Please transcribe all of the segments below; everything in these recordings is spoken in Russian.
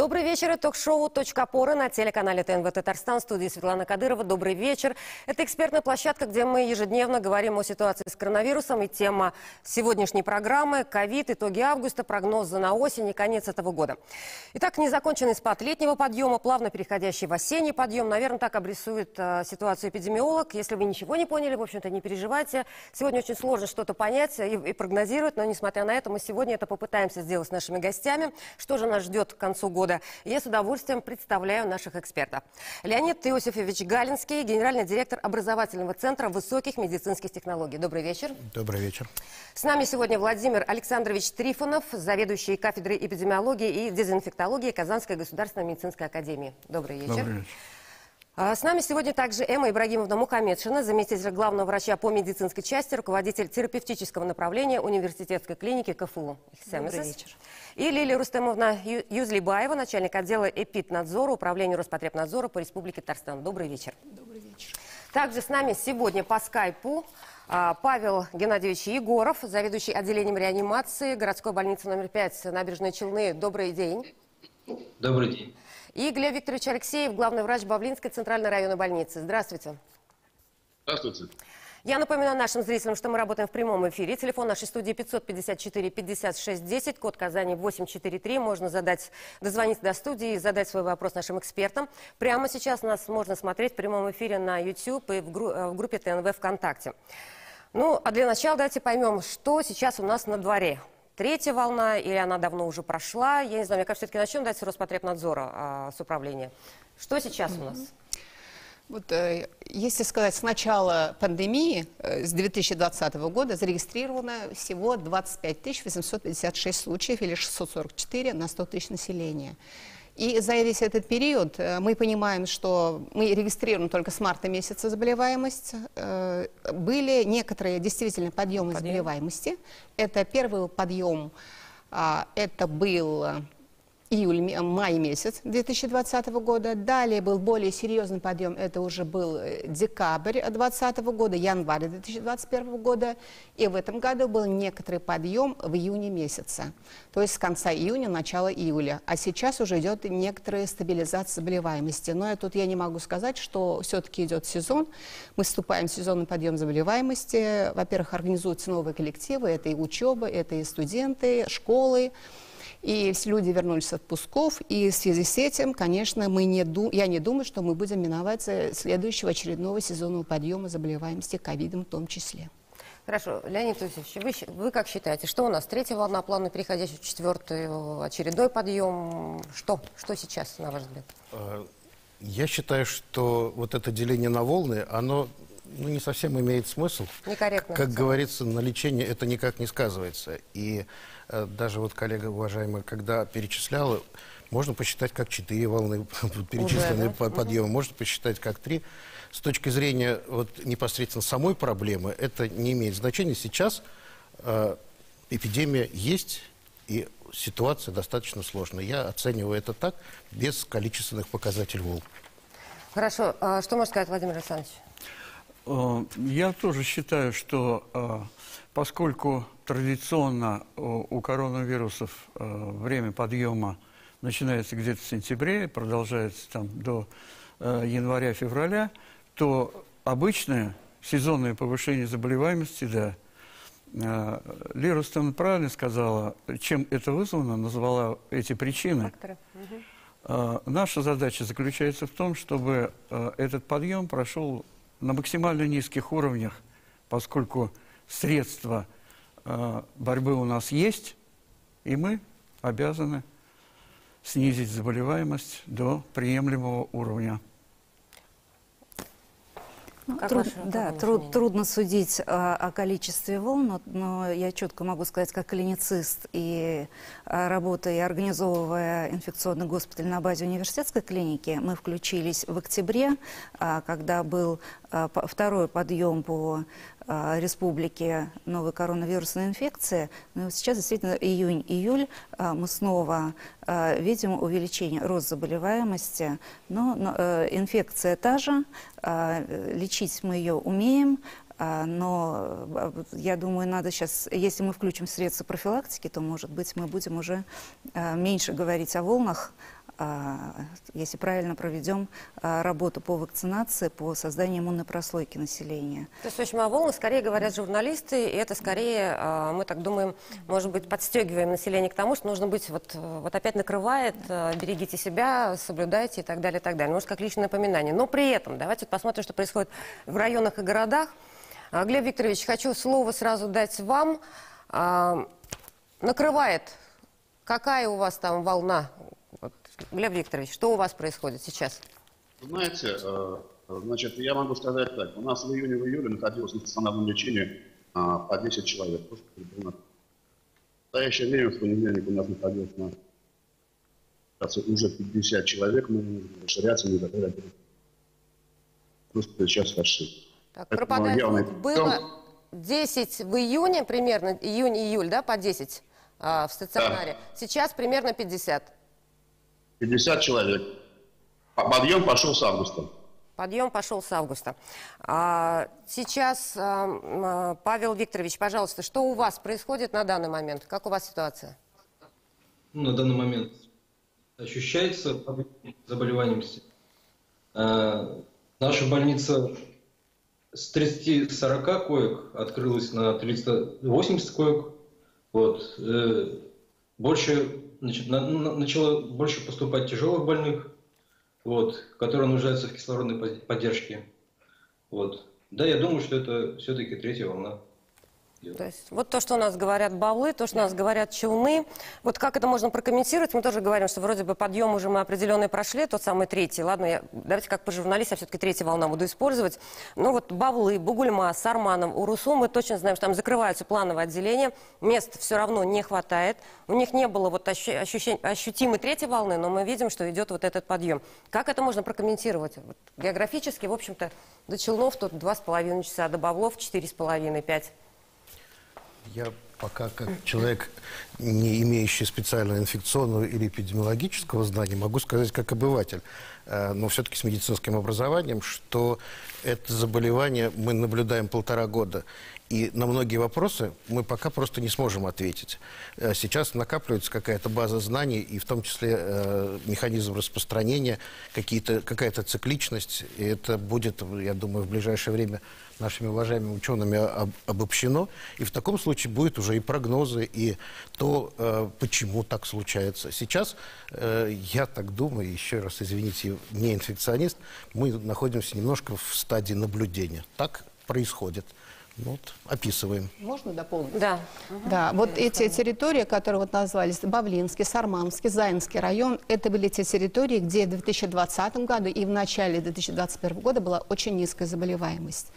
Добрый вечер. Это ток-шоу «Точка опоры» на телеканале ТНВ Татарстан. В студии Светлана Кадырова. Добрый вечер. Это экспертная площадка, где мы ежедневно говорим о ситуации с коронавирусом. И тема сегодняшней программы – ковид, итоги августа, прогнозы на осень и конец этого года. Итак, незаконченный спад летнего подъема, плавно переходящий в осенний подъем. Наверное, так обрисует ситуацию эпидемиолог. Если вы ничего не поняли, в общем-то, не переживайте. Сегодня очень сложно что-то понять и прогнозировать, но, несмотря на это, мы сегодня это попытаемся сделать с нашими гостями. Что же нас ждет к концу года? Я с удовольствием представляю наших экспертов. Леонид Иосифович Галинский, генеральный директор образовательного центра высоких медицинских технологий. Добрый вечер. Добрый вечер. С нами сегодня Владимир Александрович Трифонов, заведующий кафедрой эпидемиологии и дезинфектологии Казанской государственной медицинской академии. Добрый вечер. Добрый вечер. С нами сегодня также Эмма Ибрагимовна Мухамедшина, заместитель главного врача по медицинской части, руководитель терапевтического направления университетской клиники КФУ. Добрый вечер. И Лилия Рустемовна Юзлибаева, начальник отдела эпиднадзора Управления Роспотребнадзора по Республике Татарстан. Добрый вечер. Добрый вечер. Также с нами сегодня по скайпу Павел Геннадьевич Егоров, заведующий отделением реанимации городской больницы номер 5 Набережные Челны. Добрый день. Добрый день. И Глеб Викторович Алексеев, главный врач Бавлинской центральной районной больницы. Здравствуйте. Здравствуйте. Я напоминаю нашим зрителям, что мы работаем в прямом эфире. Телефон нашей студии 554-56-10, код Казани 843. Можно дозвониться до студии и задать свой вопрос нашим экспертам. Прямо сейчас нас можно смотреть в прямом эфире на YouTube и в группе ТНВ ВКонтакте. Ну, а для начала давайте поймем, что сейчас у нас на дворе. Третья волна, или она давно уже прошла? Я не знаю, мне кажется, все-таки начнем дать с Роспотребнадзора, с управления. Что сейчас у нас? Вот, если сказать, с начала пандемии, с 2020 года, зарегистрировано всего 25 856 случаев, или 644 на 100 тысяч населения. И за весь этот период мы понимаем, что мы регистрируем только с марта месяца заболеваемость. Были некоторые действительно подъемы заболеваемости. Это первый подъем, это был июль-май месяц 2020 года. Далее был более серьезный подъем, это уже был декабрь 2020 года, январь 2021 года. И в этом году был некоторый подъем в июне месяце, то есть с конца июня, начала июля. А сейчас уже идет некоторая стабилизация заболеваемости. Но тут я не могу сказать, что все-таки идет сезон. Мы вступаем в сезонный подъем заболеваемости. Во-первых, организуются новые коллективы, это и учеба, это и студенты, школы. И все люди вернулись с отпусков, и в связи с этим, конечно, я не думаю, что мы будем миновать следующего очередного сезонного подъема заболеваемости ковидом в том числе. Хорошо. Леонид Иосифович, вы как считаете, что у нас? Третья волна, плавно переходящая в четвертую, очередной подъем? Что сейчас, на ваш взгляд? Я считаю, что вот это деление на волны, оно не совсем имеет смысл. Некорректно. Как говорится, на лечение это никак не сказывается. И даже вот коллега уважаемая, когда перечисляла, можно посчитать как 4 волны перечисленные подъемы, можно посчитать как 3. С точки зрения вот непосредственно самой проблемы, это не имеет значения. Сейчас эпидемия есть, и ситуация достаточно сложная. Я оцениваю это так, без количественных показателей волн. Хорошо. Что можно сказать, Владимир Александрович? Я тоже считаю, что поскольку традиционно у коронавирусов время подъема начинается где-то в сентябре, продолжается там до января-февраля, то обычное сезонное повышение заболеваемости, да. Лера Рустемовна правильно сказала, чем это вызвано, назвала эти причины. Наша задача заключается в том, чтобы этот подъем прошел на максимально низких уровнях, поскольку средства борьбы у нас есть, и мы обязаны снизить заболеваемость до приемлемого уровня. Трудно судить о количестве волн, но я четко могу сказать, как клиницист и работая и организовывая инфекционный госпиталь на базе университетской клиники, мы включились в октябре, когда был второй подъем по республике новой коронавирусной инфекции. Но сейчас действительно июнь-июль мы снова видим увеличение, рост заболеваемости, но инфекция та же, лечить мы ее умеем, но я думаю, надо сейчас, если мы включим средства профилактики, то, может быть, мы будем уже меньше говорить о волнах, если правильно проведем работу по вакцинации, по созданию иммунной прослойки населения. То есть очень о волнах скорее говорят журналисты, и это скорее, мы так думаем, может быть, подстегиваем население к тому, что нужно быть, вот опять накрывает, берегите себя, соблюдайте и так далее, и так далее. Может, как личное напоминание. Но при этом, давайте посмотрим, что происходит в районах и городах. Глеб Викторович, хочу слово сразу дать вам. Накрывает. Какая у вас там волна? Вот, Глеб Викторович, что у вас происходит сейчас? Знаете, значит, я могу сказать так. У нас в июне-июле находилось на стационарном лечении по 10 человек. В настоящее время, в понедельник, у нас находилось уже 50 человек. Мы можем расширяться, не готовы. Просто сейчас расширить. Так, пропадает. Было 10 в июне примерно, июнь-июль, да, по 10 в стационаре. Да. Сейчас примерно 50. 50 человек. Подъем пошел с августа. Подъем пошел с августа. Сейчас, Павел Викторович, пожалуйста, что у вас происходит на данный момент? Как у вас ситуация? На данный момент ощущается заболеваемость. Наша больница с 30-40 коек открылась на 380 коек. Вот. Больше, значит, начало больше поступать тяжелых больных, вот, которые нуждаются в кислородной поддержке. Вот. Да, я думаю, что это все-таки третья волна. То есть вот то, что у нас говорят Бавлы, то, что у нас говорят Челны. Вот как это можно прокомментировать? Мы тоже говорим, что вроде бы подъем уже мы определенный прошли, тот самый третий. Ладно, давайте как по журналисту, я все-таки третья волна буду использовать. Ну вот Бавлы, Бугульма, Сарманов, Урусу, мы точно знаем, что там закрываются плановые отделения, мест все равно не хватает. У них не было вот ощутимой третьей волны, но мы видим, что идет вот этот подъем. Как это можно прокомментировать? Вот, географически, в общем-то, до Челнов тут 2,5 часа, до Бавлов 4,5-5. Я пока как человек, не имеющий специального инфекционного или эпидемиологического знания, могу сказать как обыватель, но все-таки с медицинским образованием, что это заболевание мы наблюдаем 1,5 года. И на многие вопросы мы пока просто не сможем ответить. Сейчас накапливается какая-то база знаний, и в том числе механизм распространения, какая-то цикличность. И это будет, я думаю, в ближайшее время нашими уважаемыми учеными обобщено. И в таком случае будет уже и прогнозы, и то, почему так случается. Сейчас, я так думаю, еще раз извините, не инфекционист, мы находимся немножко в стадии наблюдения. Так происходит. Вот, описываем. Можно дополнить? Да. Да, вот эти территории, которые вот назвались, Бавлинский, Сарманский, Заинский район, это были те территории, где в 2020 году и в начале 2021 года была очень низкая заболеваемость.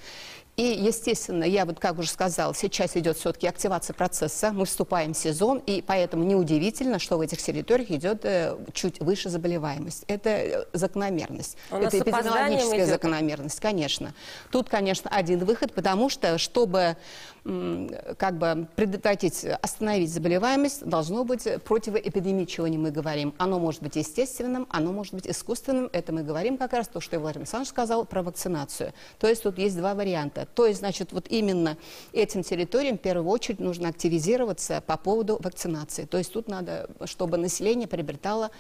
И, естественно, я вот, как уже сказала, сейчас идет все-таки активация процесса, мы вступаем в сезон, и поэтому неудивительно, что в этих территориях идет чуть выше заболеваемость. Это закономерность. Это эпидемиологическая закономерность, конечно. Тут, конечно, один выход, потому что, чтобы как бы предотвратить, остановить заболеваемость, должно быть противоэпидемичное, мы говорим. Оно может быть естественным, оно может быть искусственным. Это мы говорим как раз то, что Владимир Александрович сказал про вакцинацию. То есть тут есть два варианта. То есть, значит, вот именно этим территориям в первую очередь нужно активизироваться по поводу вакцинации. То есть тут надо, чтобы население приобретало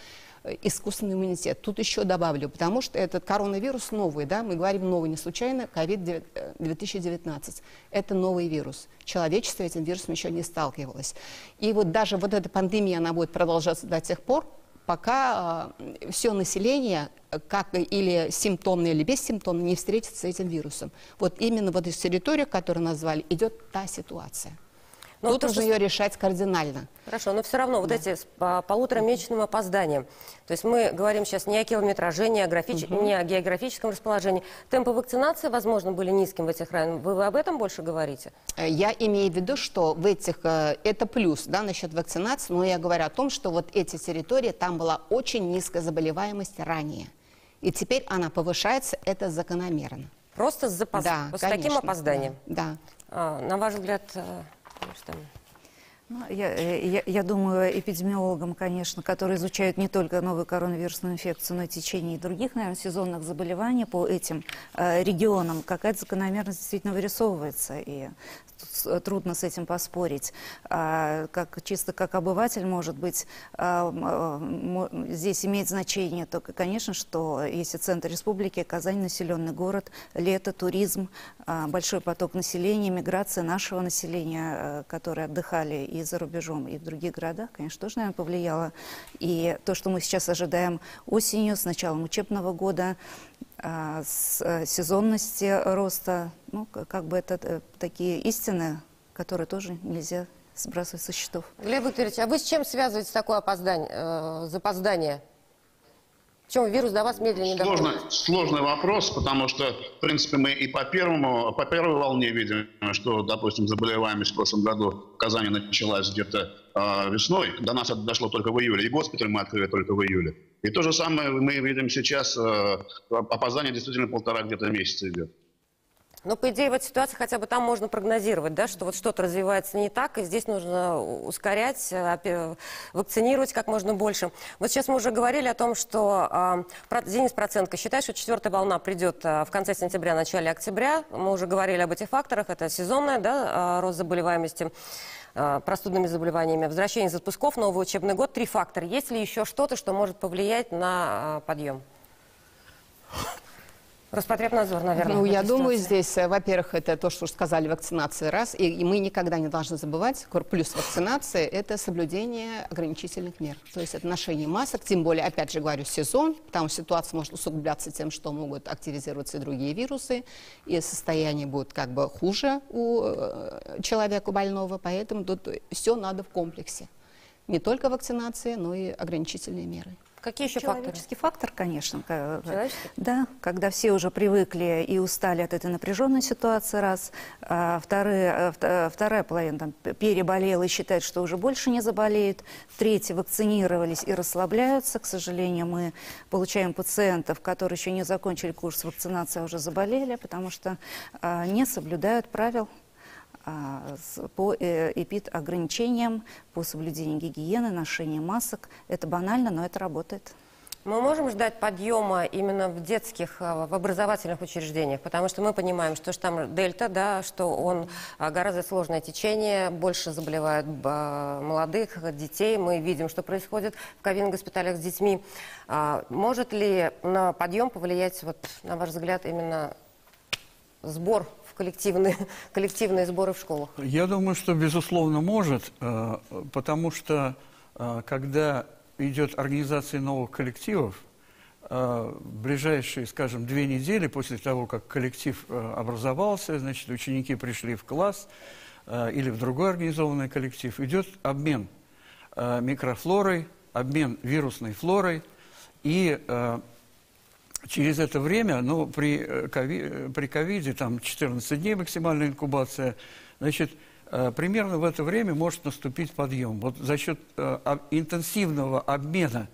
искусственный иммунитет. Тут еще добавлю, потому что этот коронавирус новый, да, мы говорим новый не случайно, COVID-2019. Это новый вирус. Человечество этим вирусом еще не сталкивалось. И вот даже вот эта пандемия, она будет продолжаться до тех пор, пока все население, как или симптомно, или бессимптомно, не встретится с этим вирусом. Вот именно вот из территории, которую назвали, идет та ситуация. Но тут нужно ее решать кардинально. Хорошо, но все равно вот эти с полуторамесячным опозданием. То есть мы говорим сейчас не о километраже, не о географическом расположении. Темпы вакцинации, возможно, были низкими в этих районах. Вы об этом больше говорите? Я имею в виду, что в этих, это плюс, да, насчет вакцинации, но я говорю о том, что вот эти территории, там была очень низкая заболеваемость ранее. И теперь она повышается, это закономерно. Просто с таким опозданием? Да. На ваш взгляд... Ну, я думаю, эпидемиологам, конечно, которые изучают не только новую коронавирусную инфекцию, но и течение других, наверное, сезонных заболеваний по этим регионам, какая-то закономерность действительно вырисовывается, и трудно с этим поспорить. Чисто как обыватель, может быть, здесь имеет значение только, конечно, что если центр республики, Казань, населенный город, лето, туризм, большой поток населения, миграция нашего населения, которые отдыхали и за рубежом, и в других городах, конечно, тоже, наверное, повлияло. И то, что мы сейчас ожидаем осенью, с началом учебного года, с сезонности роста, ну, как бы это такие истины, которые тоже нельзя сбрасывать со счетов. Глеб Викторович, а вы с чем связываете такое запоздание? В чем вирус до вас медленнее доходит? Сложный вопрос, потому что, в принципе, мы и по первой волне видим, что, допустим, заболеваемость в прошлом году в Казани началась где-то весной. До нас это дошло только в июле. И госпиталь мы открыли только в июле. И то же самое мы видим сейчас. Опоздание действительно 1,5 где-то месяца идет. Но, по идее, в этой ситуации хотя бы там можно прогнозировать, да, что вот что-то развивается не так, и здесь нужно ускорять, вакцинировать как можно больше. Вот сейчас мы уже говорили о том, что Денис Проценко считает, что 4-я волна придет в конце сентября, начале октября. Мы уже говорили об этих факторах. Это сезонная, да, рост заболеваемости простудными заболеваниями, возвращение из отпусков, новый учебный год. 3 фактора. Есть ли еще что-то, что может повлиять на подъем? Роспотребнадзор, наверное. Ну, я думаю, здесь, во-первых, это то, что сказали, вакцинация раз. И мы никогда не должны забывать, плюс вакцинации, это соблюдение ограничительных мер. То есть это ношение масок, тем более, опять же говорю, сезон. Там ситуация может усугубляться тем, что могут активизироваться и другие вирусы, и состояние будет как бы хуже у человека больного. Поэтому тут все надо в комплексе. Не только вакцинация, но и ограничительные меры. Какие еще факторы? Человеческий фактор, конечно. Человеческий? Да, когда все уже привыкли и устали от этой напряженной ситуации, раз. Вторая половина там, переболела и считает, что уже больше не заболеет. Третьи вакцинировались и расслабляются. К сожалению, мы получаем пациентов, которые еще не закончили курс вакцинации, а уже заболели, потому что не соблюдают правил по эпид-ограничениям, по соблюдению гигиены, ношению масок. Это банально, но это работает. Мы можем ждать подъема именно в детских, в образовательных учреждениях, потому что мы понимаем, что там дельта, да, что он гораздо сложное течение, больше заболевают молодых, детей. Мы видим, что происходит в ковид-госпиталях с детьми. Может ли на подъем повлиять, вот, на ваш взгляд, именно сбор, коллективные сборы в школах? Я думаю, что, безусловно, может, потому что, когда идет организация новых коллективов, в ближайшие, скажем, 2 недели после того, как коллектив образовался, значит, ученики пришли в класс или в другой организованный коллектив, идет обмен микрофлорой, обмен вирусной флорой, и через это время, ну, при ковиде, там 14 дней максимальная инкубация, значит, примерно в это время может наступить подъем. Вот за счет интенсивного обмена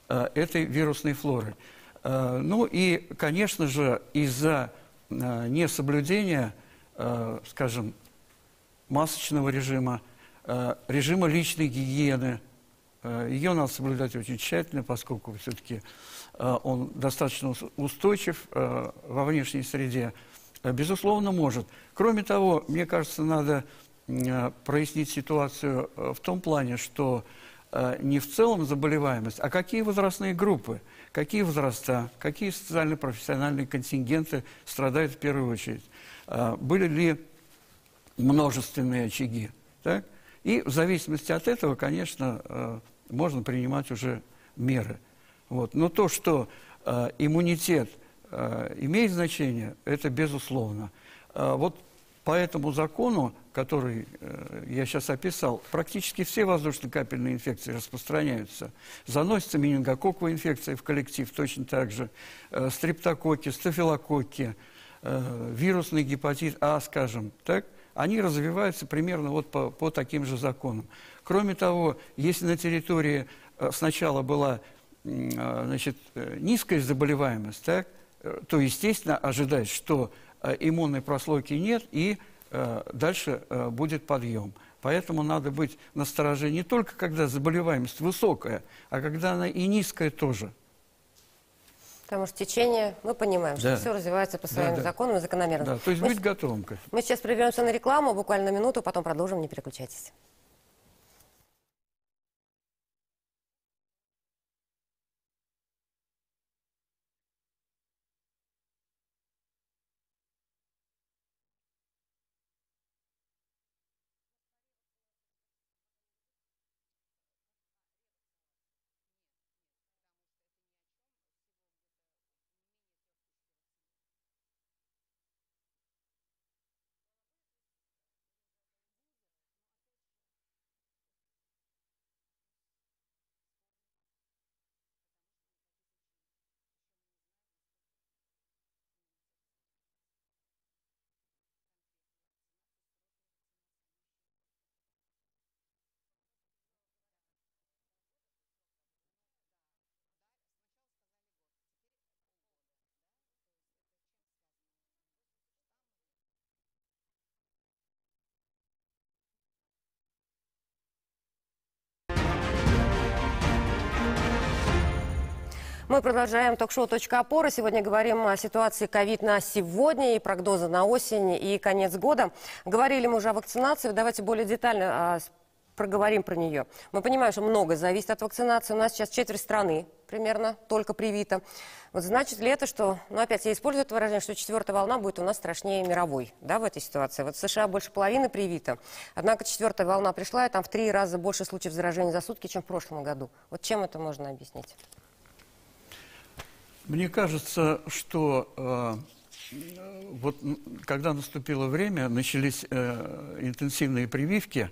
этой вирусной флоры. Ну и, конечно же, из-за несоблюдения, скажем, масочного режима, режима личной гигиены, ее надо соблюдать очень тщательно, поскольку все-таки он достаточно устойчив во внешней среде, безусловно, может. Кроме того, мне кажется, надо прояснить ситуацию в том плане, что не в целом заболеваемость, а какие возрастные группы, какие возраста, какие социально-профессиональные контингенты страдают в первую очередь. Были ли множественные очаги, так? И в зависимости от этого, конечно, можно принимать уже меры. Вот. Но то, что иммунитет имеет значение, это безусловно. Вот по этому закону, который я сейчас описал, практически все воздушно-капельные инфекции распространяются. Заносится менингококковая инфекция в коллектив точно так же, стрептококки, стафилококки, вирусный гепатит А, скажем, так, они развиваются примерно вот по таким же законам. Кроме того, если на территории сначала была, значит, низкая заболеваемость, так, то, естественно, ожидать, что иммунной прослойки нет, и дальше будет подъем. Поэтому надо быть настороже не только когда заболеваемость высокая, а когда она и низкая тоже. Потому что течение, мы понимаем, что все развивается по своим законам и закономерностям. Да, то есть быть готовым к этому. Мы сейчас прервемся на рекламу, буквально минуту, потом продолжим, не переключайтесь. Мы продолжаем ток-шоу «Точка опоры». Сегодня говорим о ситуации ковид на сегодня и прогнозы на осень и конец года. Говорили мы уже о вакцинации. Давайте более детально проговорим про нее. Мы понимаем, что многое зависит от вакцинации. У нас сейчас четверть страны примерно только привита. Вот значит ли это, что, опять я использую это выражение, что четвертая волна будет у нас страшнее мировой, да, в этой ситуации? Вот в США больше половины привита. Однако четвертая волна пришла, и там в 3 раза больше случаев заражения за сутки, чем в прошлом году. Вот чем это можно объяснить? Мне кажется, что вот когда наступило время, начались интенсивные прививки,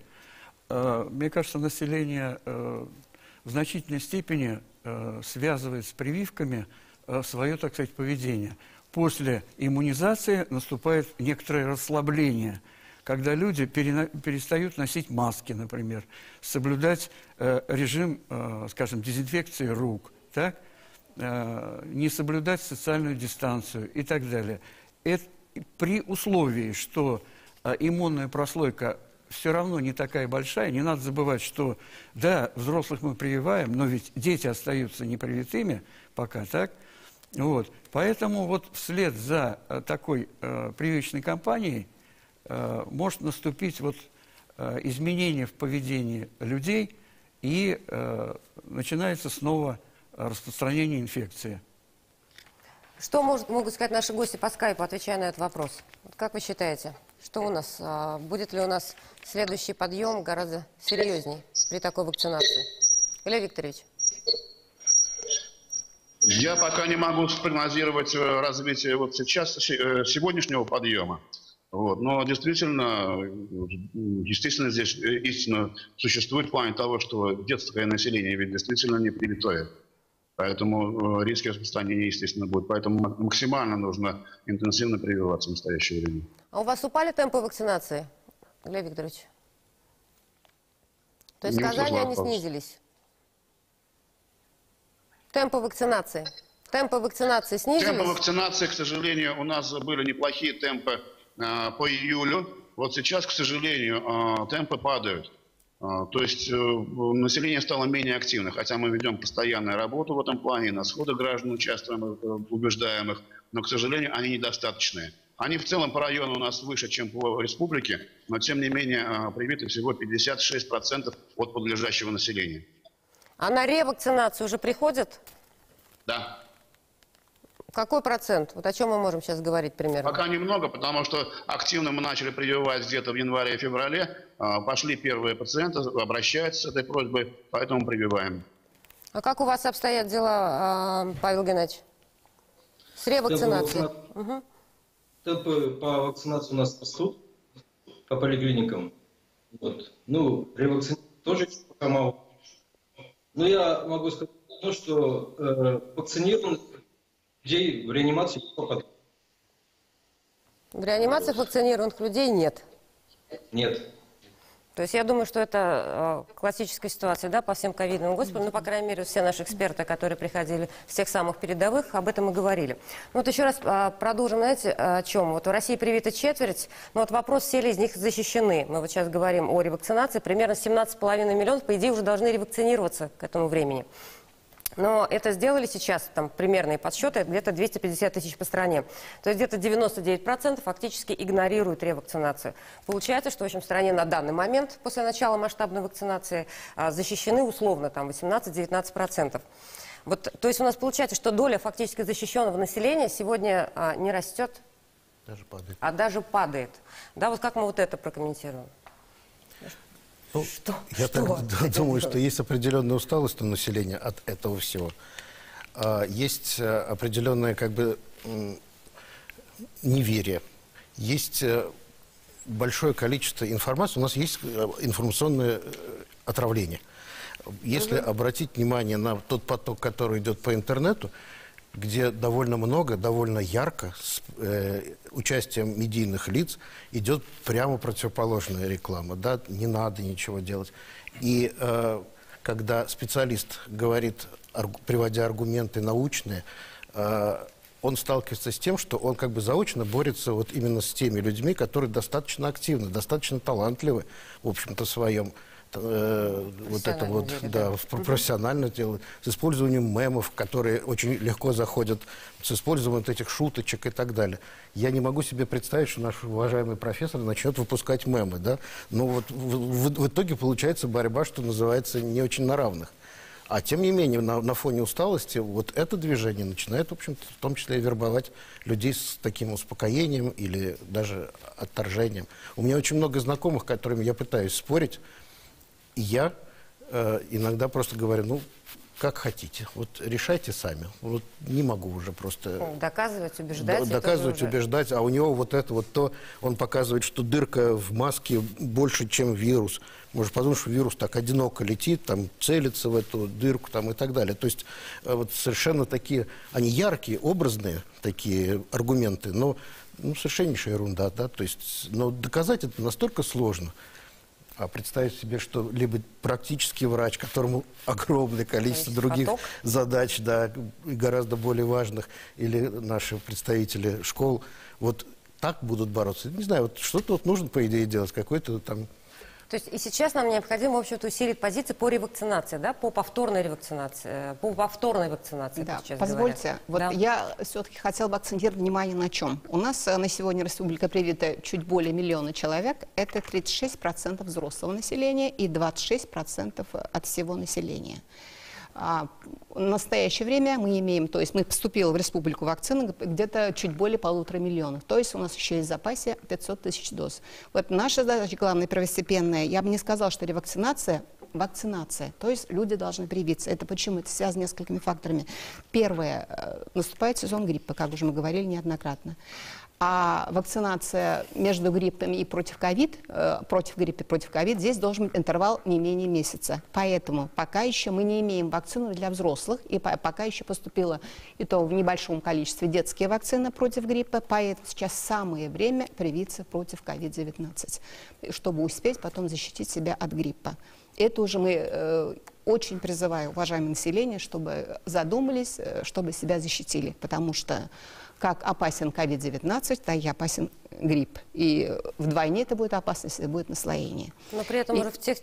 мне кажется, население в значительной степени связывает с прививками свое, так сказать, поведение. После иммунизации наступает некоторое расслабление, когда люди перестают носить маски, например, соблюдать режим, скажем, дезинфекции рук, так? Не соблюдать социальную дистанцию и так далее. Это при условии, что иммунная прослойка все равно не такая большая, не надо забывать, что да, взрослых мы прививаем, но ведь дети остаются непривитыми пока, так? Вот. Поэтому вот вслед за такой прививочной кампанией может наступить вот изменение в поведении людей, и начинается снова распространение инфекции. Что могут сказать наши гости по скайпу, отвечая на этот вопрос? Вот как вы считаете, что у нас, будет ли у нас следующий подъем гораздо серьезней при такой вакцинации? Илья Викторович. Я пока не могу спрогнозировать развитие вот сейчас сегодняшнего подъема. Вот. Но действительно, естественно, здесь истина существует в плане того, что детское население ведь действительно не привитое. Поэтому риски распространения, естественно, будут. Поэтому максимально нужно интенсивно прививаться в настоящее время. А у вас упали темпы вакцинации, Глеб Викторович? То есть в Казани они снизились? Темпы вакцинации? Темпы вакцинации снизились? Темпы вакцинации, к сожалению, у нас были неплохие темпы по июлю. Вот сейчас, к сожалению, темпы падают. То есть население стало менее активно, хотя мы ведем постоянную работу в этом плане, на сходах граждан участвуем, убеждаем их, но, к сожалению, они недостаточные. Они в целом по району у нас выше, чем по республике, но, тем не менее, привиты всего 56% от подлежащего населения. А на ревакцинацию уже приходят? Да. Какой процент? Вот о чем мы можем сейчас говорить примерно? Пока немного, потому что активно мы начали прививать где-то в январе-феврале. Пошли первые пациенты, обращаются с этой просьбой, поэтому прививаем. А как у вас обстоят дела, Павел Геннадьевич? С ревакцинацией? Темпы по вакцинации у нас растут по поликлиникам. Вот. Ну, ревакцинация тоже пока мало. Но я могу сказать то, что вакцинированных людей в реанимацию не попадают. В реанимациях вакцинированных людей нет? Нет. То есть я думаю, что это классическая ситуация, да, по всем ковидным госпиталям. Ну, по крайней мере, все наши эксперты, которые приходили с тех самых передовых, об этом и говорили. Ну, вот еще раз продолжим, знаете, о чем? Вот в России привито четверть, но вот вопрос, все ли из них защищены. Мы вот сейчас говорим о ревакцинации. Примерно 17,5 миллионов, по идее, уже должны ревакцинироваться к этому времени. Но это сделали сейчас, там, примерные подсчеты, где-то 250 тысяч по стране. То есть где-то 99% фактически игнорируют ревакцинацию. Получается, что в общем, в стране на данный момент, после начала масштабной вакцинации, защищены условно там 18-19%. Вот, то есть у нас получается, что доля фактически защищенного населения сегодня не растет, Даже падает. а даже падает. Да, вот как мы вот это прокомментируем? Ну, я думаю, что есть определенная усталость у населения от этого всего. Есть определенное как бы неверие. Есть большое количество информации. У нас есть информационное отравление. Если обратить внимание на тот поток, который идет по интернету, где довольно много, довольно ярко, с участием медийных лиц, идет прямо противоположная реклама. Да? Не надо ничего делать. И когда специалист говорит, приводя аргументы научные, он сталкивается с тем, что он как бы заочно борется вот именно с теми людьми, которые достаточно активны, достаточно талантливы, в общем-то, в своем вот это вот, деле, да, профессионально делают, с использованием мемов, которые очень легко заходят, с использованием вот этих шуточек и так далее. Я не могу себе представить, что наш уважаемый профессор начнет выпускать мемы, да, но вот в итоге получается борьба, что называется, не очень на равных. А тем не менее, на фоне усталости вот это движение начинает, в общем-то, в том числе и вербовать людей с таким успокоением или даже отторжением. У меня очень много знакомых, с которыми я пытаюсь спорить. И я иногда просто говорю, ну, как хотите, вот решайте сами. Вот не могу уже просто... Доказывать, убеждать. Доказывать, убеждать, а у него вот это вот то, он показывает, что дырка в маске больше, чем вирус. Может подумать, что вирус так одиноко летит, там целится в эту дырку там, и так далее. То есть вот совершенно такие, они яркие, образные такие аргументы, но совершеннейшая ерунда, да, то есть, но доказать это настолько сложно. А представить себе, что либо практический врач, которому огромное количество других задач, да, гораздо более важных, или наши представители школ, вот так будут бороться. Не знаю, вот что-то вот нужно, по идее, делать, какой-то там... То есть и сейчас нам необходимо, в общем-то, усилить позиции по ревакцинации, да, по повторной ревакцинации, по повторной вакцинации. Да, позвольте, вот да. Я все-таки хотела бы акцентировать внимание на чем. У нас на сегодня республика привита чуть более 1 миллиона человек, это 36% взрослого населения и 26% от всего населения. В настоящее время мы имеем, то есть мы поступила в республику вакцина где-то чуть более 1,5 миллиона. То есть у нас еще есть в запасе 500 тысяч доз. Вот наша задача главная, первостепенная, я бы не сказала, что ревакцинация, вакцинация. То есть люди должны привиться. Это почему? Это связано с несколькими факторами. Первое, наступает сезон гриппа, как уже мы говорили неоднократно. А вакцинация между гриппами и против гриппа, против ковид, здесь должен быть интервал не менее месяца. Поэтому пока еще мы не имеем вакцину для взрослых, и пока еще поступило и то в небольшом количестве детские вакцины против гриппа, поэтому сейчас самое время привиться против COVID-19, чтобы успеть потом защитить себя от гриппа. Это уже мы очень призываю, уважаемое население, чтобы задумались, чтобы себя защитили, потому что как опасен COVID-19, так и опасен грипп. И вдвойне это будет опасность, это будет наслоение. Но при этом уже в тех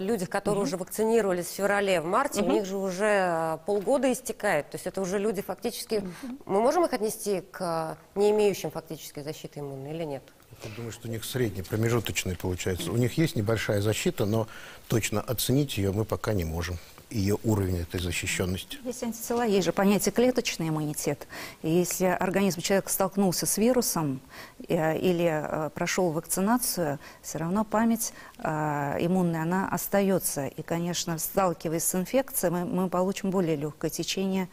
людях, которые уже вакцинировались в феврале, в марте, у них же уже полгода истекает. То есть это уже люди фактически... Мы можем их отнести к не имеющим фактически защиты иммунной или нет? Я думаю, что у них средний, промежуточный получается. У них есть небольшая защита, но точно оценить ее мы пока не можем. Ее уровень этой защищенности. Есть антитела, есть же понятие клеточный иммунитет. И если организм человека столкнулся с вирусом или прошел вакцинацию, все равно память иммунная, она остается. И, конечно, сталкиваясь с инфекцией, мы получим более легкое течение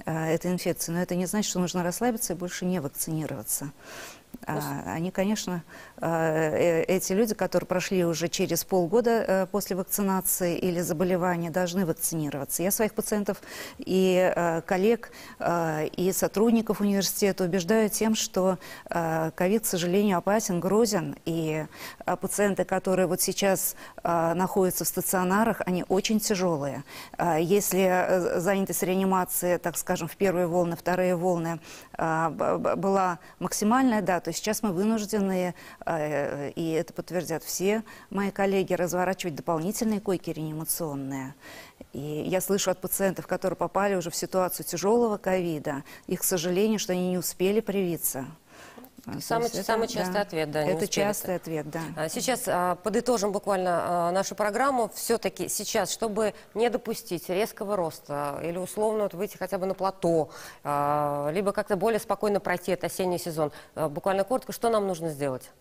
этой инфекции. Но это не значит, что нужно расслабиться и больше не вакцинироваться. Они, конечно, эти люди, которые прошли уже через полгода после вакцинации или заболевания, должны вакцинироваться. Я своих пациентов и коллег, и сотрудников университета убеждаю тем, что ковид, к сожалению, опасен, грозен. И пациенты, которые вот сейчас находятся в стационарах, они очень тяжелые. Если занятость реанимации, так скажем, в первые волны, вторые волны была максимальная, да, то сейчас мы вынуждены, и это подтвердят все мои коллеги, разворачивать дополнительные койки реанимационные. И я слышу от пациентов, которые попали уже в ситуацию тяжелого ковида, их, к сожалению, что они не успели привиться. Самый частый ответ, да. Это частый ответ, да. Сейчас подытожим буквально нашу программу. Все-таки сейчас, чтобы не допустить резкого роста или условно вот выйти хотя бы на плато, либо как-то более спокойно пройти этот осенний сезон, буквально коротко, что нам нужно сделать?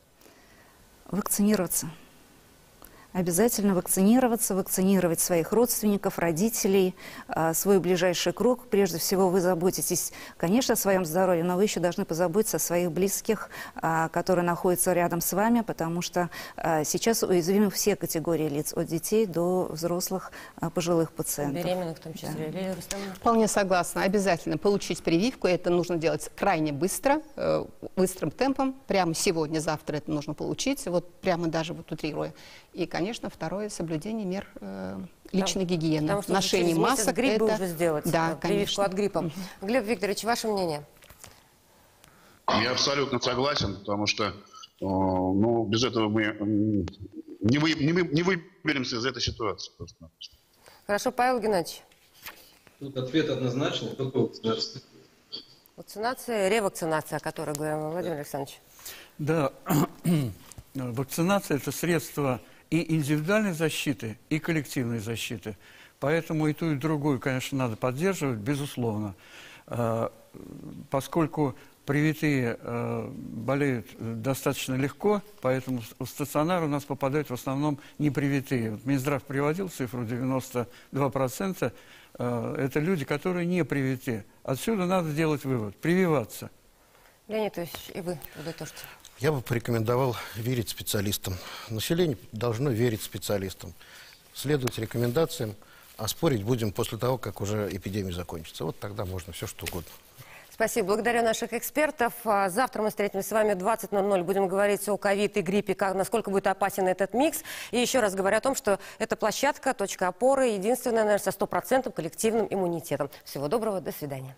Вакцинироваться. Обязательно вакцинироваться, вакцинировать своих родственников, родителей, свой ближайший круг. Прежде всего вы заботитесь, конечно, о своем здоровье, но вы еще должны позаботиться о своих близких, которые находятся рядом с вами, потому что сейчас уязвимы все категории лиц, от детей до взрослых, пожилых пациентов. Беременных в том числе. Да. Лилия Рустамовна? Вполне согласна. Обязательно получить прививку. Это нужно делать крайне быстро, быстрым темпом. Прямо сегодня, завтра это нужно получить. Вот прямо даже вот утрируя. И, конечно, второе — соблюдение мер личной гигиены. Потому что Ношение через месяц масок. грипп это... уже сделать, да, прививку конечно. от гриппа. Глеб Викторович, ваше мнение? Я абсолютно согласен, потому что ну, без этого мы не выберемся из этой ситуации. Хорошо, Павел Геннадьевич. Тут ответ однозначный. Какой вакцинация? Вакцинация, ревакцинация, о которой говорил Владимир Александрович. Да, вакцинация – это средство и индивидуальной защиты, и коллективной защиты. Поэтому и ту, и другую, конечно, надо поддерживать, безусловно. Поскольку привитые болеют достаточно легко, поэтому в стационар у нас попадают в основном непривитые. Вот Минздрав приводил цифру 92%. Это люди, которые не привиты. Отсюда надо делать вывод – прививаться. Леонид Ильич, и вы подытожьте. Я бы порекомендовал верить специалистам. Население должно верить специалистам, следовать рекомендациям, а спорить будем после того, как уже эпидемия закончится. Вот тогда можно все что угодно. Спасибо. Благодарю наших экспертов. Завтра мы встретимся с вами в 20:00. Будем говорить о ковид и гриппе, насколько будет опасен этот микс. И еще раз говорю о том, что эта площадка, точка опоры, единственная, наверное, со 100% коллективным иммунитетом. Всего доброго, до свидания.